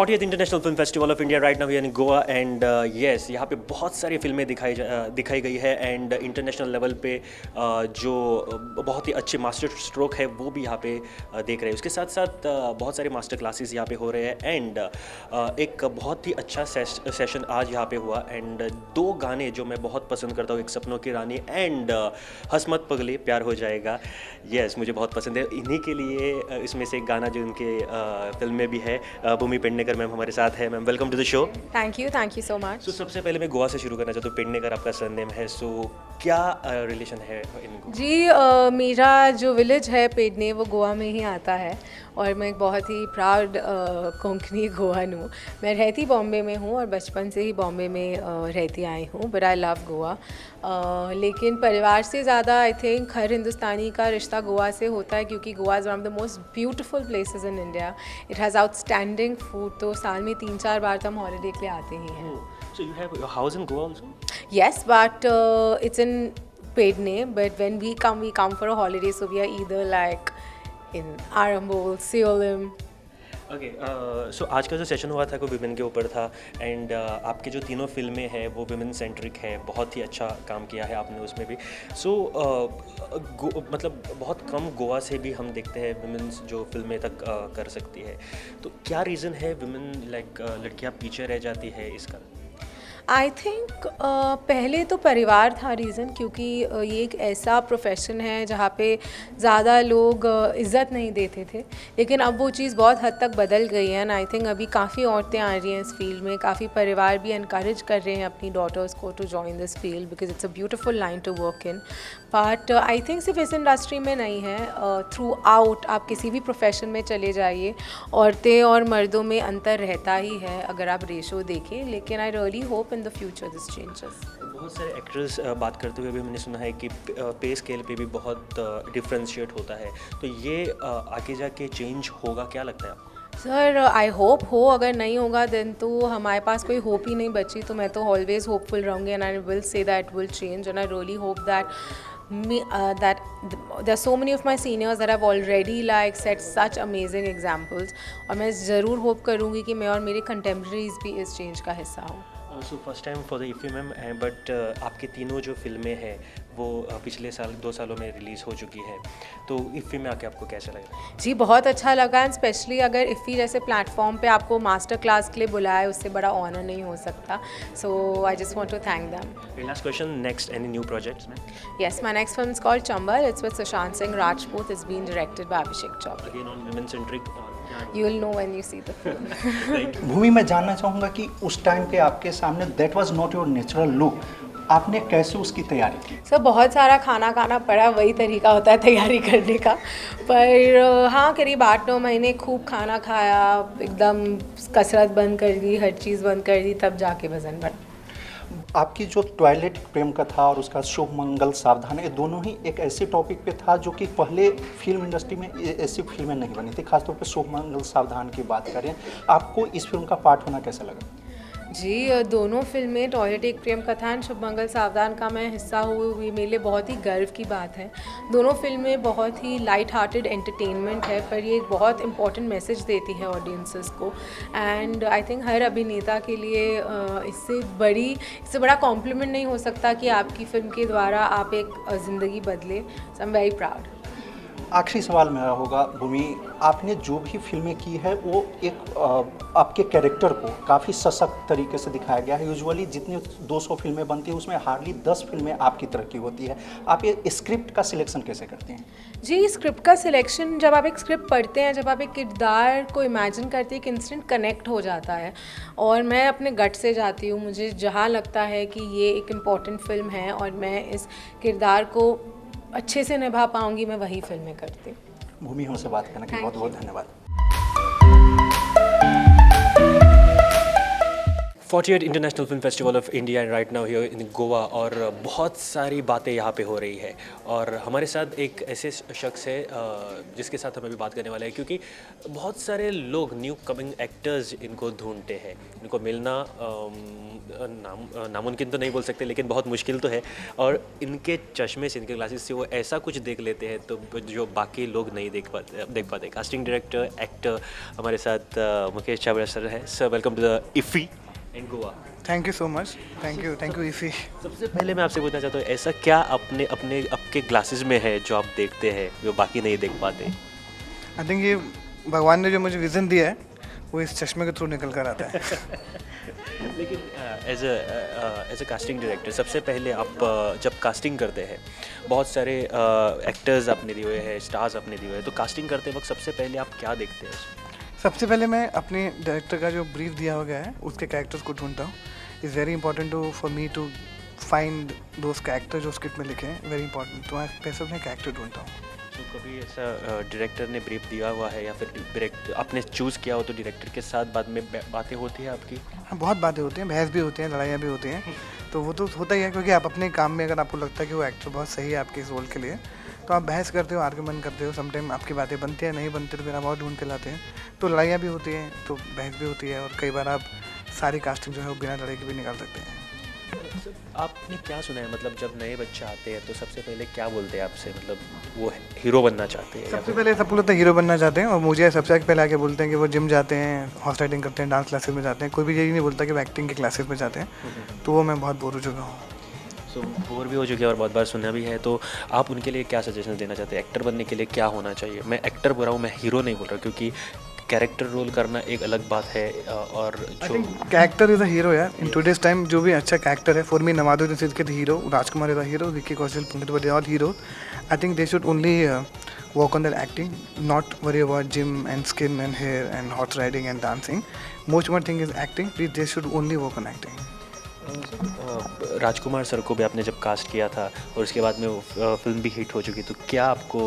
40th international film festival of India right now in Goa end yes यहाँ पे बहुत सारी फिल्में दिखाई गई है एंड इंटरनेशनल लेवल पे जो बहुत ही अच्छे मास्टर स्ट्रोक है वो भी यहाँ पे देख रहे हैं। उसके साथ साथ बहुत सारे मास्टर क्लासेस यहाँ पे हो रहे हैं एंड एक बहुत ही अच्छा सेशन आज यहाँ पे हुआ एंड दो गाने जो मैं बहुत पसंद करता हूँ, एक सपनों की रानी एंड हसमत पगले प्यार हो जाएगा। येस मुझे बहुत पसंद है। इन्हीं के लिए इसमें से एक गाना जो उनके फिल्म में भी है। भूमि पेडनेकर मैम हमारे साथ है। Ma'am welcome to the show. Thank you so much. So सबसे पहले मैं गोवा से शुरू करना चाहता हूँ। पेडनेकर आपका सरनेम है, सो क्या रिलेशन है इनको? जी मेरा जो विलेज है पेडने वो गोवा में ही आता है और मैं एक बहुत ही प्राउड कोंकणी गोवन हूँ। मैं रहती बॉम्बे में हूँ और बचपन से ही बॉम्बे में रहती आई हूँ, बट आई लव गोवा। लेकिन परिवार से ज़्यादा आई थिंक हर हिंदुस्तानी का रिश्ता गोवा से होता है क्योंकि Goa is one of the most beautiful places in India. It has outstanding food, तो साल में 3-4 बार तो हम हॉलीडे के लिए आते ही हैं। So you have your house in Goa also? Yes, but it's in Pedne. But when we come for a holiday, so we are either like in Arambol, Seolim. Okay so आज का जो session हुआ था वो women के ऊपर था end आपके जो तीनों फिल्में हैं वो विमेन सेंट्रिक है। बहुत ही अच्छा काम किया है आपने उसमें भी। सो मतलब बहुत कम गोवा से भी हम देखते हैं विमेन्स जो फिल्में तक कर सकती है, तो क्या रीज़न है विमेन लाइक लड़कियां पीछे रह जाती है इसका? आई थिंक पहले तो परिवार था रीज़न, क्योंकि ये एक ऐसा प्रोफेशन है जहाँ पे ज़्यादा लोग इज़्ज़त नहीं देते थे, लेकिन अब वो चीज़ बहुत हद तक बदल गई है एंड आई थिंक अभी काफ़ी औरतें आ रही हैं इस फील्ड में। काफ़ी परिवार भी इनकरेज कर रहे हैं अपनी डॉटर्स को to join this field because it's a beautiful line to work in. But I think सिर्फ इस इंडस्ट्री में नहीं है, थ्रू आउट आप किसी भी प्रोफेशन में चले जाइए, औरतें और मर्दों में अंतर रहता ही है अगर आप रेशो देखें, लेकिन I really hope in the future this changes. बहुत सारे एक्टर्स बात करते हुए भी मैंने सुना है कि पे स्केल पे भी बहुत डिफ्रेंशिएट होता है, तो ये आगे जाके चेंज होगा, क्या लगता है आपको? सर आई होप हो, अगर नहीं होगा देन तो हमारे पास कोई होप ही नहीं बची। तो मैं तो ऑलवेज होपफुल रहूँगी and I will say that will change and I really hope that that there are so many of my seniors that have already like set such amazing examples, और मैं ज़रूर hope करूँगी कि मैं और मेरे contemporaries भी इस चेंज का हिस्सा हूँ। So first time for the IFFI ma'am, but आपके तीनों जो फिल्में हैं वो पिछले साल 2 सालों में रिलीज़ हो चुकी है, तो इफ़ी में आके आपको कैसा लगा? जी बहुत अच्छा लगा एंड स्पेशली अगर इफ़ी जैसे प्लेटफॉर्म पे आपको मास्टर क्लास के लिए बुलाया, उससे बड़ा ऑनर नहीं हो सकता। So I just want to thank them. Last question, next any new projects में? Yes, my next film is called Chambal. It's with Sushant Singh Rajput. It's being directed by Abhishek Chopra. Again on women centric. You will know when you see the film. भूमि, मैं जानना चाहूँगा कि उस time पे आपके सामने that वाज not your natural look, आपने कैसे उसकी तैयारी की? सर बहुत सारा खाना खाना पड़ा, वही तरीका होता है तैयारी करने का। पर हाँ, करीब 8-9 महीने खूब खाना खाया, एकदम कसरत बंद कर दी, हर चीज़ बंद कर दी, तब जाके वज़न बढ़ा। आपकी जो टॉयलेट प्रेम कथा और उसका शुभ मंगल सावधान, ये दोनों ही एक ऐसे टॉपिक पे था जो कि पहले फिल्म इंडस्ट्री में ऐसी फिल्में नहीं बनी थी। खासतौर पे शुभ मंगल सावधान की बात करें, आपको इस फिल्म का पार्ट होना कैसा लगा? जी दोनों फिल्में टॉयलेट एक प्रेम कथा एंड शुभ मंगल सावधान का मैं हिस्सा हुई, मेरे लिए बहुत ही गर्व की बात है। दोनों फिल्में बहुत ही लाइट हार्टेड एंटरटेनमेंट है, पर ये एक बहुत इंपॉर्टेंट मैसेज देती है ऑडियंसेस को एंड आई थिंक हर अभिनेता के लिए इससे बड़ा कॉम्प्लीमेंट नहीं हो सकता कि आपकी फिल्म के द्वारा आप एक ज़िंदगी बदले। So I am very proud. आखिरी सवाल मेरा होगा भूमि, आपने जो भी फिल्में की है वो एक आपके कैरेक्टर को काफ़ी सशक्त तरीके से दिखाया गया है। यूजुअली जितनी 200 फिल्में बनती हैं उसमें हार्डली 10 फिल्में आपकी तरह की होती है। आप ये स्क्रिप्ट का सिलेक्शन कैसे करते हैं? जी स्क्रिप्ट का सिलेक्शन, जब आप एक स्क्रिप्ट पढ़ते हैं, जब आप एक किरदार को इमेजिन करते हैं, एक इंस्टेंट कनेक्ट हो जाता है और मैं अपने गट से जाती हूँ। मुझे जहाँ लगता है कि ये एक इम्पॉर्टेंट फिल्म है और मैं इस किरदार को अच्छे से निभा पाऊंगी, मैं वही फिल्में करती हूँ। भूमि, हमसे बात करने के लिए बहुत बहुत धन्यवाद। 48 international film festival of India right now here in Goa, और बहुत सारी बातें यहाँ पे हो रही है। और हमारे साथ एक ऐसे शख्स है जिसके साथ हमें भी बात करने वाला है, क्योंकि बहुत सारे लोग न्यू कमिंग एक्टर्स इनको ढूंढते हैं। इनको मिलना नामुमकिन तो नहीं बोल सकते, लेकिन बहुत मुश्किल तो है। और इनके चश्मे से, इनके ग्लासेस से वो ऐसा कुछ देख लेते हैं तो जो बाकी लोग नहीं देख पाते। कास्टिंग डायरेक्टर, एक्टर हमारे साथ मुकेश चावड़ा सर है। Sir, welcome to the IFFI in Goa. Thank you so much. Thank you IFFI. सबसे पहले मैं आपसे पूछना चाहता हूँ, ऐसा क्या आपके ग्लासेस में है जो आप देखते हैं जो बाकी नहीं देख पाते? आई थिंक ये भगवान ने जो मुझे विज़न दिया है वो इस चश्मे के थ्रू निकल कर आता है। लेकिन एज अ कास्टिंग डायरेक्टर, सबसे पहले आप जब कास्टिंग करते हैं, बहुत सारे एक्टर्स आपने दिए हुए हैं, स्टार्स आपने दिए हुए हैं, तो कास्टिंग करते वक्त सबसे पहले आप क्या देखते हैं? सबसे पहले मैं अपने डायरेक्टर का जो ब्रीफ दिया हो गया है उसके कैरेक्टर्स को ढूंढता हूँ। Is very important to for me to find those character जो स्क्रिप्ट में लिखे हैं, वेरी इंपॉर्टेंट। तो मैं पैसे अपने कैरेक्टर ढूंढता हूँ। तो कभी ऐसा डायरेक्टर ने ब्रीफ दिया हुआ है या फिर डायरेक्टर आपने चूज़ किया हो तो डायरेक्टर के साथ बाद में बातें होती है आपकी? हाँ, बहुत बातें होती हैं, बहस भी होती हैं, लड़ाइयाँ भी होती हैं। तो वो तो होता ही है, क्योंकि आप अपने काम में अगर आपको लगता है कि वो एक्टर बहुत सही है आपके इस रोल के लिए, तो आप बहस करते हो, आर्गुमेंट करते हो। समटाइम आपकी बातें बनती हैं, नहीं बनती तो फिर आप और ढूंढ के लाते हैं। तो लड़ाइयाँ भी होती हैं, तो बहस भी होती है, और कई बार आप सारी कास्टिंग जो है वो बिना लड़ाई के भी निकाल सकते हैं। आपने क्या सुना है, मतलब जब नए बच्चे आते हैं तो सबसे पहले क्या बोलते हैं आपसे? मतलब वो हीरो बनना चाहते हैं? सबसे पहले सब लोग तो हीरो बनना चाहते हैं, और मुझे सबसे पहले आके बोलते हैं कि वो जिम जाते हैं, हॉर्स राइडिंग करते हैं, डांस क्लासेस में जाते हैं। कोई भी यही नहीं बोलता कि वो एक्टिंग के क्लासेस में जाते हैं। तो वो मैं बहुत बोर हो चुका हूँ। सो बोर भी हो चुके हैं और बहुत बार सुना भी है। तो आप उनके लिए क्या सजेशन देना चाहते हैं? एक्टर बनने के लिए क्या होना चाहिए? मैं एक्टर बोल रहा हूँ, मैं हीरो नहीं बोल रहा, क्योंकि कैरेक्टर रोल करना एक अलग बात है। और जो कैरेक्टर इज़ अ हीरो यार इन टुडेज टाइम। जो भी अच्छा कैरेक्टर है, for me Nawazuddin Siddiqui the hero, Rajkumar is the hero, Vicky Kaushal, Puneet they all hero. I think they should only work on their acting, not worry about gym and skin and hair and horse riding and dancing. Most important thing is acting. Please, they should only work on acting. Rajkumar sir को भी आपने जब caste KIA था और उसके बाद में वो फिल्म भी हिट हो चुकी, तो क्या आपको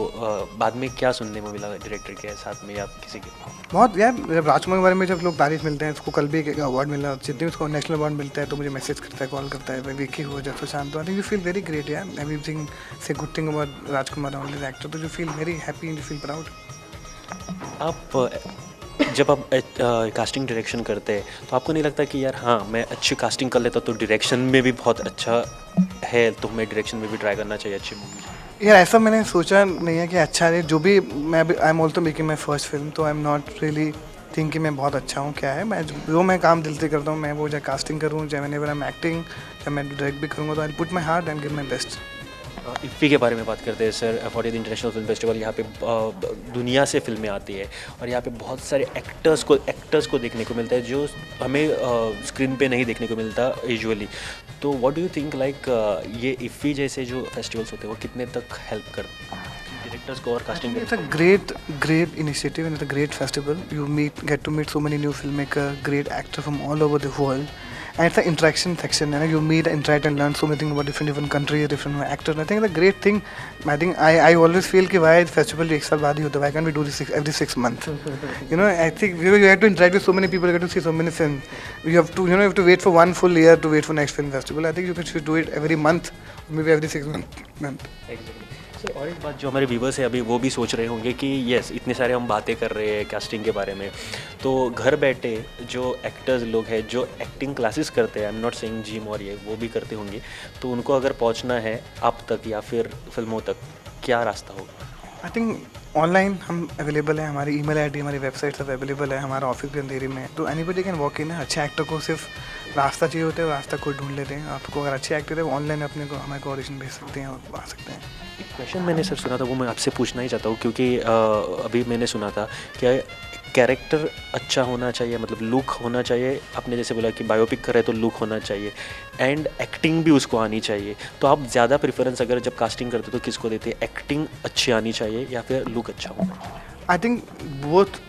बाद में क्या सुनने में मिला डायरेक्टर के साथ में या किसी के? बहुत यार, जब राजकुमार के बारे में जब लोग तारीफ मिलते हैं, उसको कल भी एक अवार्ड मिला, जितने भी उसको नेशनल अवार्ड मिलता है तो मुझे मैसेज करता है, कॉल करता है, विक्की हो जब Sushant. I think you feel very great यार, एवरीथिंग से good thing about Rajkumar on this actor. तो you feel very happy and you feel proud. आप जब आप कास्टिंग डायरेक्शन करते हैं तो आपको नहीं लगता कि यार हाँ, मैं अच्छी कास्टिंग कर लेता तो डायरेक्शन में भी बहुत अच्छा है, तो मैं डायरेक्शन में भी ट्राई करना चाहिए अच्छी मूवी? यार ऐसा मैंने सोचा नहीं है कि अच्छा है। जो भी मैं I am also making my first film, तो I am not really think कि मैं बहुत अच्छा हूँ। क्या है, मैं जो मैं काम दिल से करता हूँ, मैं वो चाहे कास्टिंग करूँ, चाहे मैंने आई एम एक्टिंग, चाहे मैं डायरेक्ट भी करूँगा, तो I put my heart and give my best. IFFI के बारे में बात करते हैं सर। 48 इंटरनेशनल फिल्म फेस्टिवल, यहाँ पे दुनिया से फिल्में आती है और यहाँ पे बहुत सारे एक्टर्स को देखने को मिलता है जो हमें स्क्रीन पे नहीं देखने को मिलता यूजुअली। तो what do you think, like ये इफ़ी जैसे जो फेस्टिवल्स होते हैं वो कितने तक हेल्प करते हैं डायरेक्टर्स को और casting? It's a great initiative and it's a great festival. You get to meet so many new filmmakers, great actors from all over the world, and it's an interaction section. You meet, interact, and learn so many things about different countries, different actors. I think it's a great thing. I think I always feel कि why festival एक साल बाद ही होता है? Why can't we do this every 6 months? I think you have to interact with so many people. You get to see so many films. You have to wait for one full year to wait for next film festival. I think you should do it every month, maybe every 6 months. Exactly. और एक बात जो हमारे viewers हैं अभी वो भी सोच रहे होंगे कि यस, इतने सारे हम बातें कर रहे हैं कास्टिंग के बारे में, तो घर बैठे जो एक्टर्स लोग हैं जो एक्टिंग क्लासेस करते हैं, आई एम नॉट सेइंग जिम और ये वो भी करते होंगे, तो उनको अगर पहुंचना है आप तक या फिर फिल्मों तक, क्या रास्ता होगा? आई थिंक ऑनलाइन हम अवेलेबल है, हमारी ईमेल आईडी, हमारी वेबसाइट सब अवेलेबल है, हमारा ऑफिस भी अंधेरी में है, तो एनीबडी कैन वॉक इन है। अच्छे एक्टर को सिर्फ रास्ता चाहिए होता है, रास्ता खुद ढूंढ लेते हैं। आपको अगर अच्छे एक्टर है वो ऑनलाइन अपने को हमारे को ऑडिशन भेज सकते हैं और आ सकते हैं। एक क्वेश्चन मैंने सर सुना था, वो मैं आपसे पूछना ही चाहता हूँ, क्योंकि अभी मैंने सुना था कि कैरेक्टर अच्छा होना चाहिए, मतलब लुक होना चाहिए। आपने जैसे बोला कि बायोपिक कर रहे तो लुक होना चाहिए एंड एक्टिंग भी उसको आनी चाहिए। तो आप ज़्यादा प्रेफरेंस अगर जब कास्टिंग करते तो किसको देते हैं? एक्टिंग अच्छी आनी चाहिए या फिर लुक अच्छा होना चाहिए? आई थिंक बहुत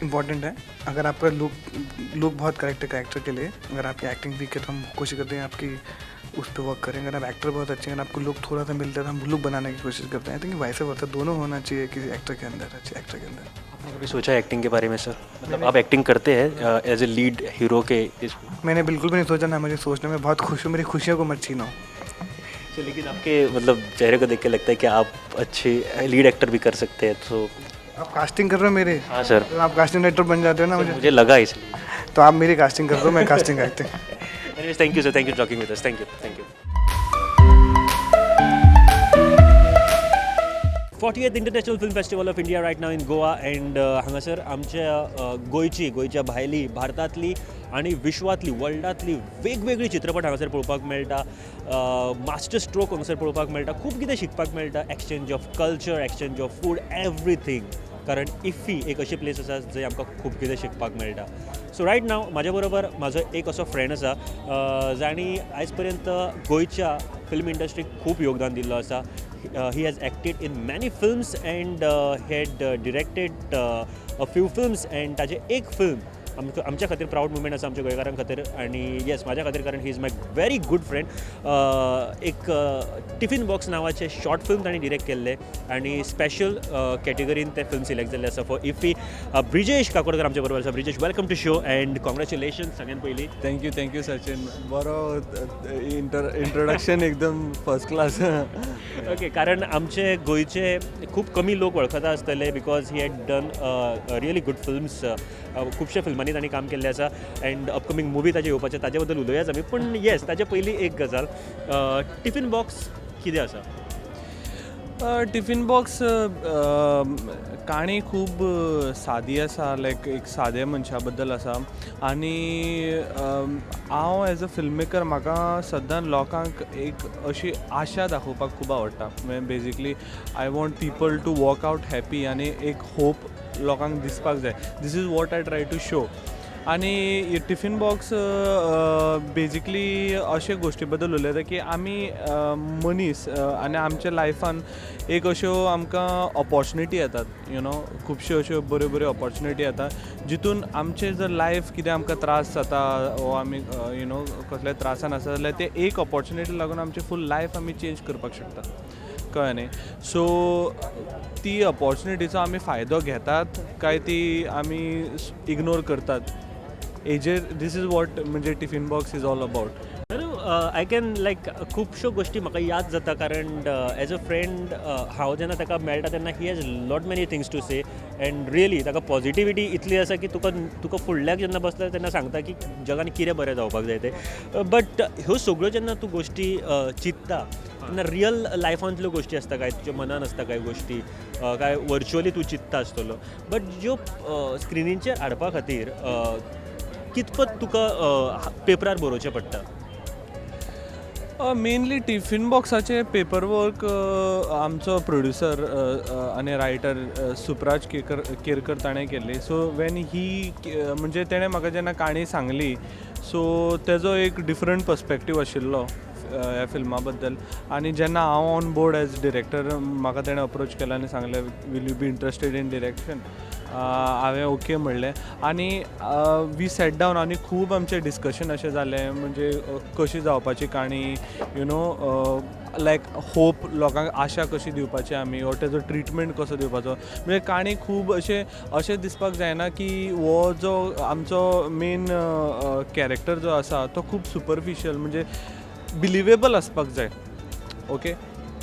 इम्पॉर्टेंट है। अगर आपका लुक बहुत करेक्ट है कैरेक्टर के लिए, अगर आपकी एक्टिंग वीक है तो हम कोशिश करते हैं आपकी उस पर वर्क करें। अगर आप एक्टर बहुत अच्छे हैं, अगर आपको लुक थोड़ा सा मिलता है तो हम लुक बनाने की कोशिश करते हैं। आई थिंक वैसे वर्सा दोनों होना चाहिए किसी एक्टर के अंदर, अच्छे एक्टर के अंदर। कभी सोचा है एक्टिंग के बारे में सर? मतलब आप एक्टिंग करते हैं एज ए लीड हीरो के इस मैंने बिल्कुल भी नहीं सोचा, ना मुझे सोचने में बहुत खुश हूँ, मेरी खुशियों को मत छीनो। तो लेकिन आपके मतलब चेहरे को देख के लगता है कि आप अच्छे लीड एक्टर भी कर सकते हैं, तो आप कास्टिंग कर रहे हो मेरे? हाँ सर, तो आप कास्टिंग डायरेक्टर बन जाते हो ना मुझे लगा इसलिए। तो आप मेरी कास्टिंग कर दो, मैं casting acting. Anyways, thank you sir, thank you for talking with us, thank you, thank you. 40th International Film Festival of India right now in Goa and हांगासर आमच्या गोंयच्या भायली भारतांतली आनी विश्वांतली वर्ल्डांतली वेगवेगळी चित्रपट हांगासर पळोवपाक मेळटा, मास्टर स्ट्रोक हांगासर पळोवपाक मेळटा, खूब कितें शिकपाक मेळटा, exchange of culture, exchange of food, everything. कारण इफ्फी एक अशी प्लेस आसा जंय आमकां खूब कितें शिकपाक मेळटा. सो रायट नाव म्हाज्या बरोबर म्हाजो एक असो फ्रेंड आसा जाणी आयज पर्यंत गोंयच्या फिल्म इंडस्ट्रीक खूब योगदान दिल्लो आसा. He has acted in many films and had directed a few films and ताजे एक फिल्म आमच्या खातीर प्राऊड मुवमेंट आसा आमच्या गोंयकारां खातीर आनी येस म्हाज्या खातीर, कारण he is my very good friend. एक टिफिन बॉक्स नांवाचें शॉर्ट फिल्म ताणें डिरेक्ट केल्लें आनी स्पेशल कॅटेगरीन ते फिल्म सिलेक्ट जाल्ले आसा फॉर इफ्फी. ब्रिजेश काकोडकर आमच्या बरोबर आसा. Brijesh, welcome to show and congratulation सगळ्यात पयलीं. थँक्यू सचिन, बरो इंट्रोडक्शन एकदम फर्स्ट क्लास. ओके, कारण आमचे गोंयचे खूब कमी लोक वळखता आसतले because he had done really good films. खुबशे फिल्मांनी तांणी काम केल्लें आसा अँड अपकमींग मुवी ताजे येवपाचे, ताजे बद्दल उलोवयाच आमी. पूण येस, ताजे पयलीं एक गजाल, टिफिन बॉक्स कितें आसा? टिफिन बॉक्स काणी खूब सादी आसा, लायक एक सादे मनशा बद्दल आसा. आनी हांव एज अ फिल्म मेकर म्हाका सद्दां लोकांक एक अशी आशा दाखोवपाक खूब आवडटा. Basically I want people to walk out happy आनी एक होप लोकांक दिसपाक जाय. This is what I try to show. आनी टिफिन बॉक्स बेजिकली अशे गोश्टी बद्दल उलयता की आमी मनीस आनी आमच्या लायफान एक अश्यो आमकां ऑपॉर्च्युनिटी येतात, यू नो, खुबश्यो अश्यो बऱ्यो बऱ्यो ऑपॉर्च्युनिटी येता जितून आमचें जर लायफ कितें आमकां त्रास जाता वो आमी यू नो कसल्या त्रासान आसा जाल्यार ते एक ऑपॉर्च्युनिटी लागून आमचें फूल लायफ आमी चेंज करपाक शकता, कळ्ळें न्ही. सो ती ऑपॉर्च्युनिटीचो आमी फायदो घेतात काय ती आमी इग्नोर करतात, हेजेर दीस इज वॉट म्हणजे tiffin box is all about. I can like खुबश्यो गोश्टी म्हाका याद जाता, कारण एज अ फ्रेंड हांव जेन्ना ताका मेळटा तेन्ना he has lot many things to say and really ताका पॉझिटिविटी इतली आसा की तुका फुडल्याक जेन्ना बसता तेन्ना सांगता की जगान कितें बरें जावपाक जाय तें. बट ह्यो सगळ्यो जेन्ना तूं गोश्टी चिंतता तेन्ना रियल लायफांतल्यो गोश्टी आसता काय, तुज्या मनान आसता काय गोश्टी, काय वर्च्युअली तूं चिंतता आसतलो, बट ज्यो स्क्रिनीचेर हाडपा खातीर कितपत तुका पेपरार बरोवचें पडटा? मेनली टिफिन बॉक्साचे पेपर वर्क आमचो प्रोड्युसर आनी रायटर सुप्राज केरकर ताणें केल्ली. सो वेन ही म्हणजे तेणें म्हाका जेन्ना काणी सांगली सो तेजो एक डिफरंट पर्स्पेक्टीव आशिल्लो ह्या फिल्मा बद्दल. आनी जेन्ना हांव ऑन बोर्ड एज डिरेक्टर म्हाका तेणें अप्रोच केला आनी सांगलें will you be interested in direction. हांवें ओके म्हणलें आनी वी सेट डावन आनी खूब आमचें डिस्कशन अशें जालें, म्हणजे कशी जावपाची काणी, यू नो, लायक होप लोकांक आशा कशी दिवपाची आमी, ओ तेजो ट्रिटमेंट कसो दिवपाचो. म्हणजे काणी खूब अशें दिसपाक जायना की हो जो आमचो मेन कॅरेक्टर जो आसा तो खूब सुपरफिशियल, म्हणजे बिलिवेबल आसपाक जाय. ओके.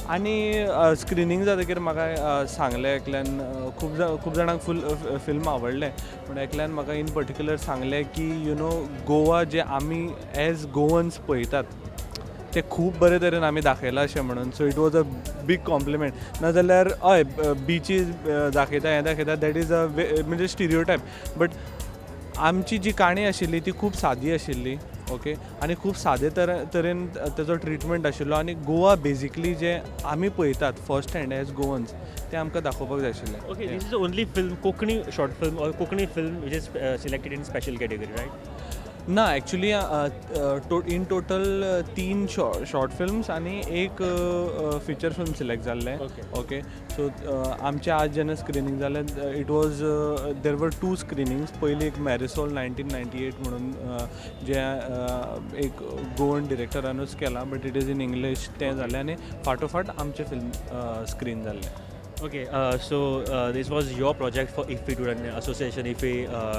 आनी स्क्रिनींग जातकीर म्हाका सांगलें एकल्यान, खूब जाणांक फूल फिल्म आवडलें, पूण एकल्यान म्हाका इन पर्टिक्युलर सांगलें की यू नो गोवा जे आमी एज गोवन्स पळयतात ते खूब बरे तरेन आमी दाखयलां अशें म्हणून. So it was a big compliment. नाजाल्यार हय बिचीस दाखयता हें दाखयता दॅट इज अ म्हणजे स्टिरियोटायप, बट आमची जी काणी आशिल्ली ती खूब सादी आशिल्ली. ओके. आनी खूब सादे तरेन तेजो ट्रिटमेंट आशिल्लो आनी गोवा बेजिकली जे आमी पळयतात फर्स्ट हँड एज गोवन्स ते आमकां दाखोवपाक जाय आशिल्लें. Okay, this is only film Konkani short film और Konkani film which is selected in special category, right? ना, actually in total 3 short films आनी एक फिचर फिल्म सिलेक्ट जाल्लें. ओके. सो आमचें आज जेन्ना स्क्रिनींग जालें इट वॉज देर वर 2 स्क्रिनींग्स. पयली एक मॅरिसोल 1998 म्हणून जे एक गोवन डिरेक्टरानूच केलां, but it is in English, तें जालें आनी फाटोफाट आमचें फिल्म स्क्रीन जाल्लें. Okay, this was your project for IFFI Association IFFI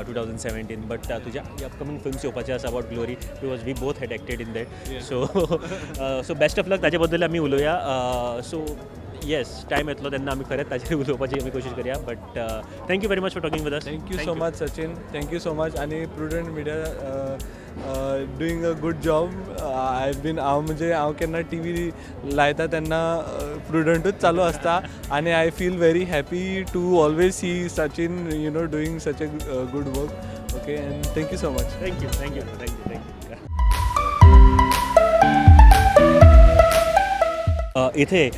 2017, but तुझ्या upcoming films येवपाचे आसा about Glory because we both had acted in that. So best of luck ताचे बद्दल आमी उलोवया. So yes, time येतलो तेन्ना आमी खरेंच ताचेर उलोवपाची आमी कोशिश करया. But thank you very much for talking with us. Thank you so much, Sachin. Thank you so much. आणि Prudent Media doing a good job. हांव केन्ना TV लायता तेन्ना प्रुडंटूच चालू आसता आणि I feel very happy to always see Sachin doing such a good work. Okay, and thank you so much. Thank you. इथे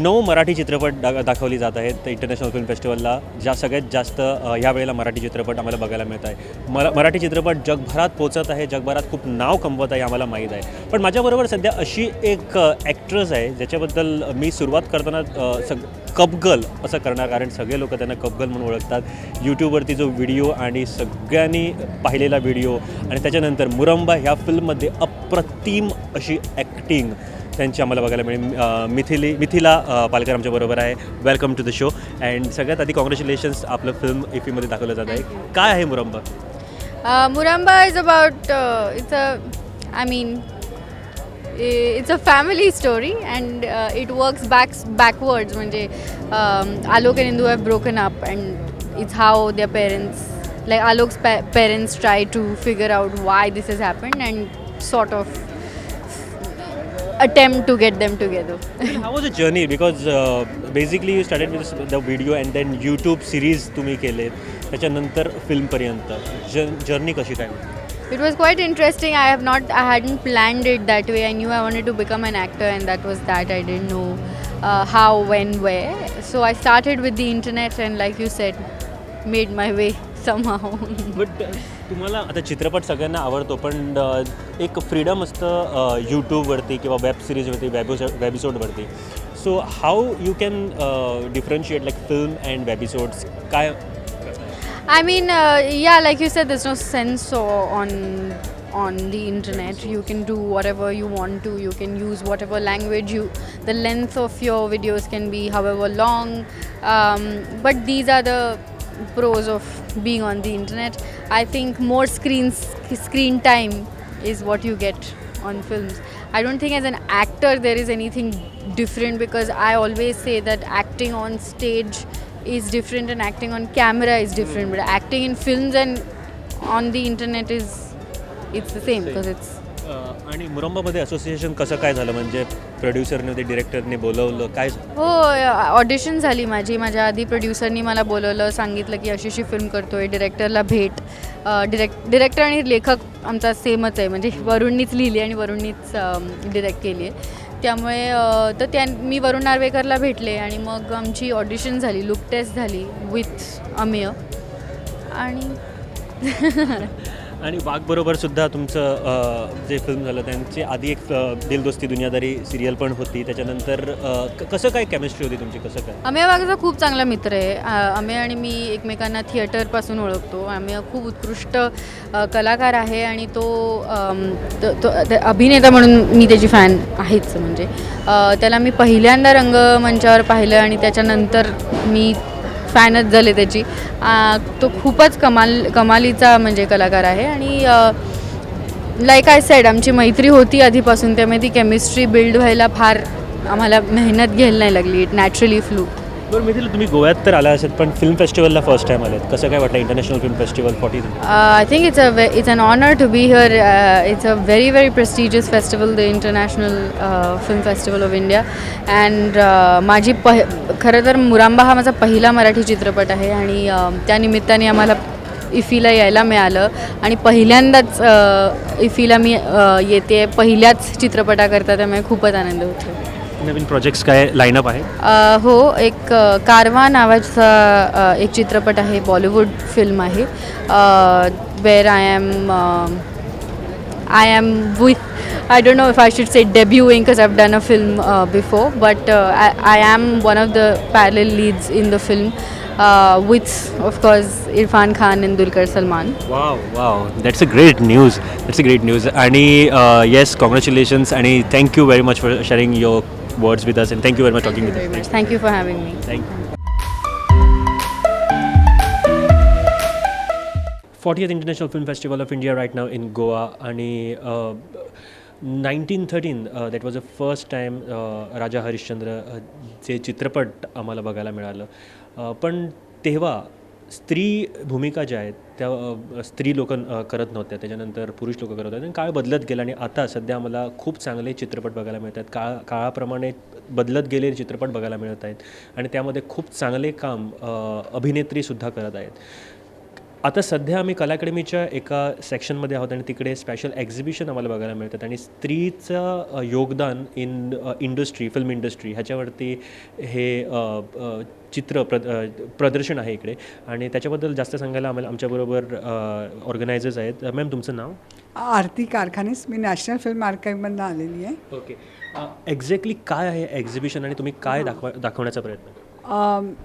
9 मराठी चित्रपट दाखवली जात आहेत इंटरनॅशनल फिल्म फेस्टिवलला. ज्या सगळ्यात जास्त ह्या वेळेला मराठी चित्रपट आम्हाला बघायला मिळत आहे. मराठी चित्रपट जगभरात पोचत आहे, जगभरात खूप नाव कमवत आहे, आम्हाला माहीत आहे. पण माझ्याबरोबर सध्या अशी एक ॲक्ट्रेस आहे ज्याच्याबद्दल मी सुरुवात करताना कपगर्ल असं करणार, कारण सगळे लोक त्यांना कपगर्ल म्हणून ओळखतात. यूट्यूबवरती जो व्हिडिओ आणि सगळ्यांनी पाहिलेला व्हिडिओ आणि त्याच्यानंतर मुरंबा ह्या फिल्ममध्ये अप्रतिम अशी ॲक्टिंग त्यांची आम्हाला बघायला मिळेल. मिथिला पालकर आमच्याबरोबर आहे. Welcome to the show. And सगळ्यात आधी कॉंग्रॅच्युलेशन्स, आपलं फिल्म IFFIमध्ये दाखवलं जात आहे. काय आहे Muramba? Muramba is about it's a family story and it works backwards. म्हणजे Alok and Indu have broken up and it's how their parents, like Alok's parents, try to figure out why this has happened and sort of attempt to get them together. How was the journey? Because basically you started with the video and then YouTube series तुम्ही केले, त्याच्यानंतर फिल्मपर्यंत journey कशी काय? It was quite interesting. I hadn't planned it that way. I knew I wanted to become an actor and that was that. I didn't know how, when, where. So I started with the internet and like you said, made my way somehow. But तुम्हाला आता चित्रपट सगळ्यांना आवडतो, पण एक freedom असतं यूट्यूबवरती किंवा वेब सिरीजवरती, वेबिसोडवरती. So how you can differentiate like film and webisodes काय? I mean, yeah, like you said, there's no censor on the internet. You can do whatever you want to. You can use whatever language the length of your videos can be however long. But these are the pros of being on the internet. I think more screen time is what you get on films. I don't think as an actor there is anything different, because I always say that acting on stage is different and acting on camera is different, but acting in films and on the internet it's the same because it's आणि मुरंबामध्ये association कसं काय झालं? म्हणजे प्रोड्युसरने ते डिरेक्टरने बोलवलं काय? हो, audition झाली माझ्या आधी प्रोड्युसरनी मला बोलवलं, सांगितलं की अशी फिल्म करतोय, डिरेक्टरला भेट. डिरेक्टर आणि लेखक आमचा सेमच आहे, म्हणजे वरुणनीच लिहिली आणि वरुणनीच डिरेक्ट केली आहे. त्यामुळे तर मी वरुण नार्वेकरला भेटले आणि मग आमची ऑडिशन झाली, लुक टेस्ट झाली विथ अमेय. आणि वाघबरोबर सुद्धा तुमचं जे फिल्म झालं त्यांची आधी एक दिल दुनियादारी सिरियल पण होती. त्याच्यानंतर कसं काय केमिस्ट्री होती तुमची, कसं काय? अमेय वाघचा खूप चांगला मित्र आहे. अमेय आणि मी एकमेकांना थिएटरपासून ओळखतो. अमेय खूप उत्कृष्ट कलाकार आहे आणि तो अभिनेता म्हणून मी त्याची फॅन आहेच. म्हणजे त्याला मी पहिल्यांदा रंगमंचावर पाहिलं आणि त्याच्यानंतर मी फॅनच झाले त्याची. तो खूपच कमालीचा म्हणजे कलाकार आहे आणि लाईक आय सेड आमची मैत्री होती आधीपासून, त्यामुळे ती केमिस्ट्री बिल्ड व्हायला फार आम्हाला मेहनत घ्यायला नाही लागली. It naturally flu. बरं मिथिला, तुम्ही गोव्यात तर आला असेल, पण फिल्म फेस्टिवलला फर्स्ट टाईम आलेत, कसं काय वाटलं international film festival 43? I think it's an honor to be here. It's a very very prestigious festival, the International Film Festival of India. And माझी खरं तर मुरांबा हा माझा पहिला मराठी चित्रपट आहे आणि त्या निमित्ताने आम्हाला इफीला यायला मिळालं आणि पहिल्यांदाच इफीला मी येते पहिल्याच चित्रपटाकरता, त्यामुळे खूपच आनंद होतो. नवीन प्रोजेक्ट्स काय लाईनअप आहे? हो, एक कारवा नावाचा एक चित्रपट आहे, बॉलिवूड फिल्म आहे. Where I am with, I don't know if I should say debuting because I have done a film before, but I am one of the parallel leads in the film with of course Irfan Khan and Dulquer Salman. Wow, that's a great news. आणि yes, congratulations आणि thank you very much for sharing your words with us, and thank you very much Thank talking you with very us. much. Thank you for having me. Thank you. 40th International Film Festival of India right now in Goa, आणि 1913 that was the first time राजा हरिश्चंद्र चे चित्रपट आम्हाला बघायला मिळालं. पण तेव्हा स्त्री भूमिका ज्या आहेत त्या स्त्री लोक करत नव्हत्या, त्याच्यानंतर पुरुष लोक करत होते आणि काळ बदलत गेला आणि आता सध्या आम्हाला खूप चांगले चित्रपट बघायला मिळत आहेत. काळाप्रमाणे बदलत गेलेले चित्रपट बघायला मिळत आहेत आणि त्यामध्ये खूप चांगले काम अभिनेत्रीसुद्धा करत आहेत. आता सध्या आम्ही कला अकॅडमीच्या एका सेक्शनमध्ये आहोत आणि तिकडे स्पेशल एक्झिबिशन आम्हाला बघायला मिळतात आणि स्त्रीचं योगदान इन इंडस्ट्री, फिल्म इंडस्ट्री ह्याच्यावरती हे प्रदर्शन आहे इकडे. आणि त्याच्याबद्दल जास्त सांगायला आमच्याबरोबर ऑर्गनायझर्स आहेत. मॅम, तुमचं नाव? आरती कारखानीस. मी नॅशनल फिल्म आर्काईव्हमधून आलेली आहे. ओके. एक्झॅक्टली काय आहे एक्झिबिशन आणि तुम्ही काय दाखवण्याचा प्रयत्न करता?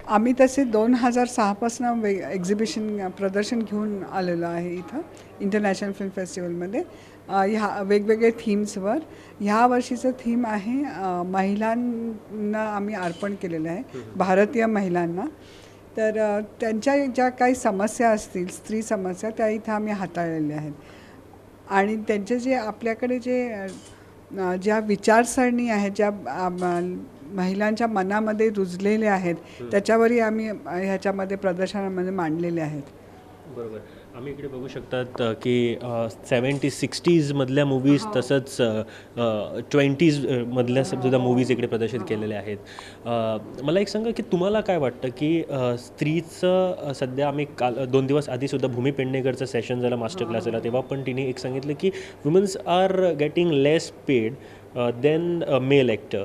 आम्ही तसे 2006पासून एक्झिबिशन प्रदर्शन घेऊन आलेलो आहे इथं इंटरनॅशनल फिल्म फेस्टिवलमध्ये, ह्या वेगवेगळे थीम्सवर. ह्या वर्षीचं थीम आहे महिलांना आम्ही अर्पण केलेलं आहे, भारतीय महिलांना. तर त्यांच्या ज्या काही समस्या असतील, स्त्री समस्या, त्या इथं आम्ही हाताळलेल्या आहेत. आणि त्यांचे जे आपल्याकडे ज्या विचारसरणी आहेत, ज्या महिलांच्या मनामध्ये रुजलेले आहेत, त्याच्यावरही आम्ही ह्याच्यामध्ये प्रदर्शनामध्ये मांडलेले आहेत. बरोबर. आम्ही इकडे बघू शकतात की 70s-60s मधल्या मूवीज, तसंच 20s मधल्या सुद्धा मूवीज इकडे प्रदर्शित केलेल्या आहेत. मला एक सांगा की तुम्हाला काय वाटतं की स्त्रीचं सध्या आम्ही काल 2 दिवस आधीसुद्धा भूमी पेडणेकरचं सेशन झालं, मास्टर क्लास झाला, तेव्हा पण तिने एक सांगितलं की वुमन्स आर गेटिंग लेस पेड देन मेल ॲक्टर.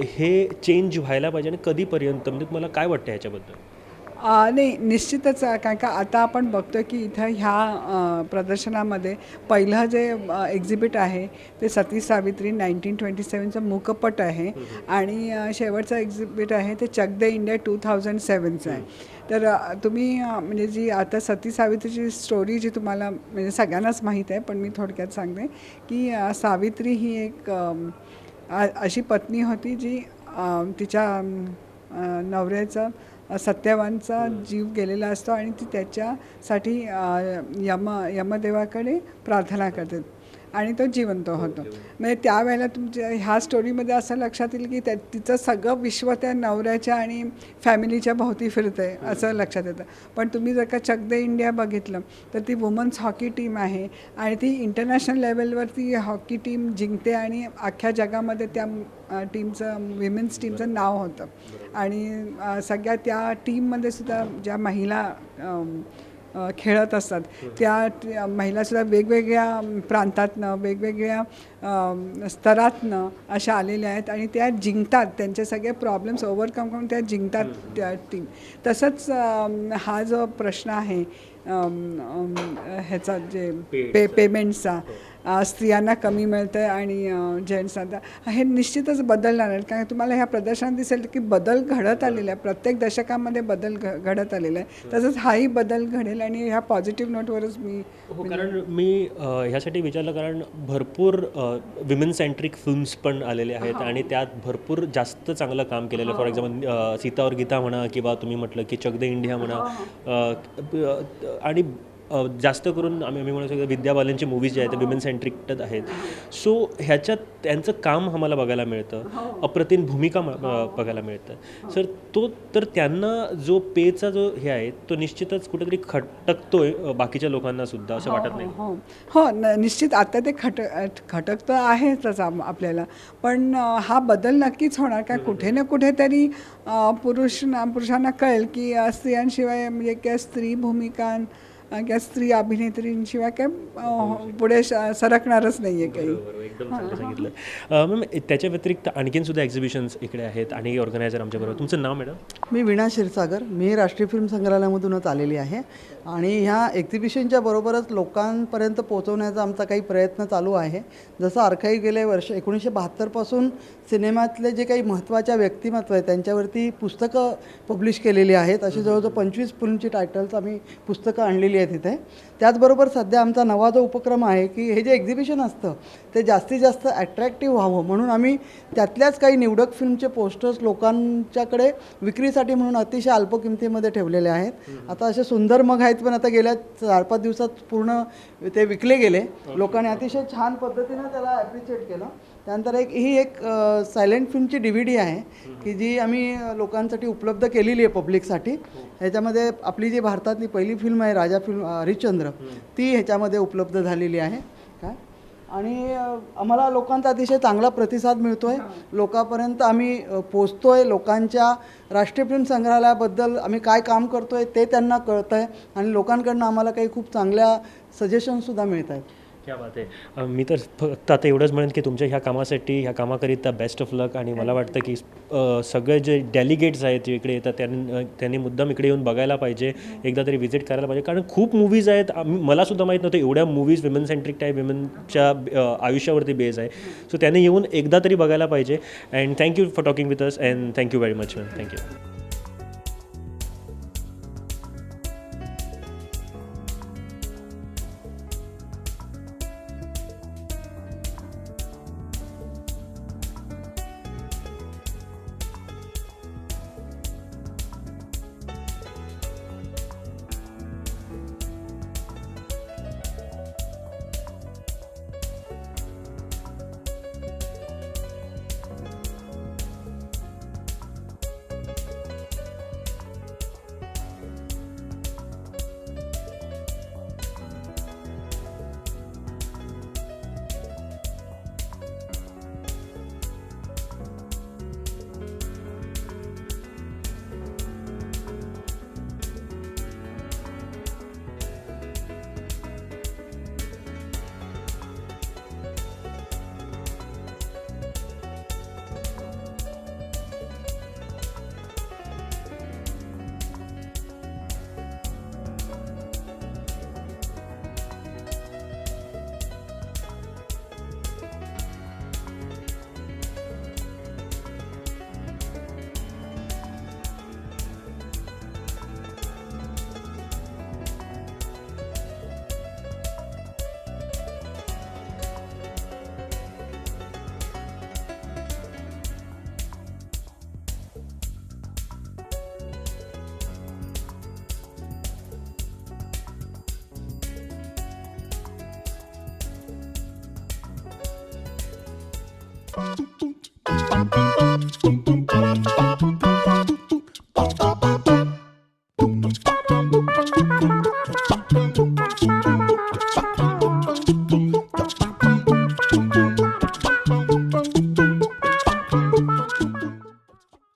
हे चेंज व्हायला पाहिजे आणि कधीपर्यंत, म्हणजे तुम्हाला काय वाटतं ह्याच्याबद्दल? नाही, निश्चितच. कारण का आता आपण बघतो की इथं ह्या प्रदर्शनामध्ये पहिलं जे एक्झिबिट आहे ते सती सावित्री 1927चं मूकपट आहे आणि शेवटचं एक्झिबिट आहे ते चक दे इंडिया 2007चं आहे. तर तुम्ही म्हणजे जी आता सती सावित्रीची स्टोरी जी तुम्हाला म्हणजे सगळ्यांनाच माहीत आहे, पण मी थोडक्यात सांगते की सावित्री ही एक अशी पत्नी होती जी तिच्या नवऱ्याचं सत्यवानचा जीव गेलेला असतो आणि ती त्याच्यासाठी यमदेवाकडे प्रार्थना करते आणि तो जिवंत होतो. म्हणजे त्यावेळेला तुमच्या ह्या स्टोरीमध्ये असं लक्षात येईल की तिचं सगळं विश्व त्या नवऱ्याच्या आणि फॅमिलीच्या भोवती फिरतं आहे असं लक्षात येतं. पण तुम्ही जर का चक दे इंडिया बघितलं तर ती वुमन्स हॉकी टीम आहे आणि ती इंटरनॅशनल लेवलवरती हॉकी टीम जिंकते आणि अख्ख्या जगामध्ये त्या टीमचं, विमेन्स टीमचं नाव होतं. आणि सगळ्या त्या टीममध्ये सुद्धा ज्या महिला खेळत असतात त्या महिलासुद्धा वेगवेगळ्या प्रांतातनं, वेगवेगळ्या स्तरातनं अशा आलेल्या आहेत आणि त्या जिंकतात. त्यांचे सगळे प्रॉब्लेम्स ओव्हरकम करून त्या जिंकतात त्या टीम. तसंच हा जो प्रश्न आहे ह्याचा जे पेमेंटचा, स्त्रियांना कमी मिळतं आहे आणि जेंट्सना, हे निश्चितच बदलणार आहे. कारण तुम्हाला ह्या प्रदर्शनात दिसेल की बदल घडत आलेला आहे, प्रत्येक दशकामध्ये बदल घडत आलेला आहे. तसंच हाही बदल घडेल आणि ह्या पॉझिटिव्ह नोटवरच मी कारण मी ह्यासाठी विचारलं कारण भरपूर विमेन सेंट्रिक फिल्म्स पण आलेले आहेत आणि त्यात भरपूर जास्त चांगलं काम केलेलं आहे. फॉर एक्झाम्पल सीता और गीता म्हणा किंवा तुम्ही म्हटलं की चक दे इंडिया म्हणा, आणि जास्त करून आम्ही म्हणू शकतो विद्या बालनची मूवीज जे आहेत ते विमेन सेंट्रिकच आहेत. सो ह्याच्यात त्यांचं काम आम्हाला बघायला मिळतं, अप्रतिम भूमिका बघायला मिळतं. सर तर त्यांना जो पेचा जो हे आहे तो निश्चितच कुठेतरी खटकतोय बाकीच्या लोकांना सुद्धा, असं वाटत नाही? हो, निश्चित आता ते खटक तर आहेच आपल्याला, पण हा बदल नक्कीच होणार. काय कुठे ना कुठेतरी पुरुषांना कळेल की स्त्रियांशिवाय म्हणजे काय स्त्री भूमिका किंवा स्त्री अभिनेत्रींशिवाय काय पुढे सरकणारच नाही आहे काही. एकदम चांगलं सांगितलं. मॅम, त्याच्या व्यतिरिक्त आणखीन सुद्धा एक्झिबिशन्स इकडे आहेत आणि ऑर्गनायझर आमच्याबरोबर. तुमचं नाव मॅडम? मी वीणा क्षीरसागर. मी राष्ट्रीय फिल्म संग्रहालयामधूनच आलेली आहे आणि ह्या एक्झिबिशनच्या बरोबरच लोकांपर्यंत पोहोचवण्याचा आमचा काही प्रयत्न चालू आहे. जसं आर्काईव्ह गेल्या वर्ष 1972पासून सिनेमातले जे काही महत्त्वाच्या व्यक्तिमत्व आहेत त्यांच्यावरती पुस्तकं पब्लिश केलेली आहेत. अशी जवळजवळ 25 फिल्मची टायटल्स आम्ही पुस्तकं आणलेली केलेली आहे तिथे. त्याचबरोबर सध्या आमचा नवा जो उपक्रम आहे की हे जे एक्झिबिशन असतं ते जास्तीत जास्त ॲट्रॅक्टिव्ह व्हावं म्हणून आम्ही त्यातल्याच काही निवडक फिल्मचे पोस्टर्स लोकांच्याकडे विक्रीसाठी म्हणून अतिशय अल्प किमतीमध्ये ठेवलेले आहेत. आता असे सुंदर मग आहेत, पण आता गेल्या 4-5 दिवसात पूर्ण ते विकले गेले. लोकांनी अतिशय छान पद्धतीनं त्याला ॲप्रिशिएट केलं. त्यानंतर ही एक सायलेंट फिल्मची DVD आहे की जी आम्ही लोकांसाठी उपलब्ध केलेली आहे पब्लिकसाठी. ह्याच्यामध्ये आपली जी भारतातली पहिली फिल्म आहे राजा फिल्म हरिश्चंद्र, ती ह्याच्यामध्ये उपलब्ध झालेली आहे काय. आणि आम्हाला लोकांचा अतिशय चांगला प्रतिसाद मिळतो आहे. लोकांपर्यंत आम्ही पोचतो आहे. लोकांच्या राष्ट्रीय फिल्म संग्रहालयाबद्दल आम्ही काय काम करतो आहे ते त्यांना कळतं आहे आणि लोकांकडनं आम्हाला काही खूप चांगल्या सजेशनसुद्धा मिळत आहेत. क्या बात आहे. मी तर फक्त आता एवढंच म्हणेन की तुमच्या ह्या कामासाठी ह्या कामाकरिता बेस्ट ऑफ लक. आणि मला वाटतं की सगळे जे डेलिगेट्स आहेत जे इकडे येतात त्यांनी मुद्दाम इकडे येऊन बघायला पाहिजे, एकदा तरी व्हिजिट करायला पाहिजे. कारण खूप मूवीज आहेत. मला सुद्धा माहीत नव्हतं एवढ्या मूवीज विमेन सेंट्रिक टाईप विमेनच्या आयुष्यावरती बेस आहे. सो त्यांनी येऊन एकदा तरी बघायला पाहिजे. And thank you for talking with us and thank you very much ma'am. Thank you. Dum dum dum dum dum dum.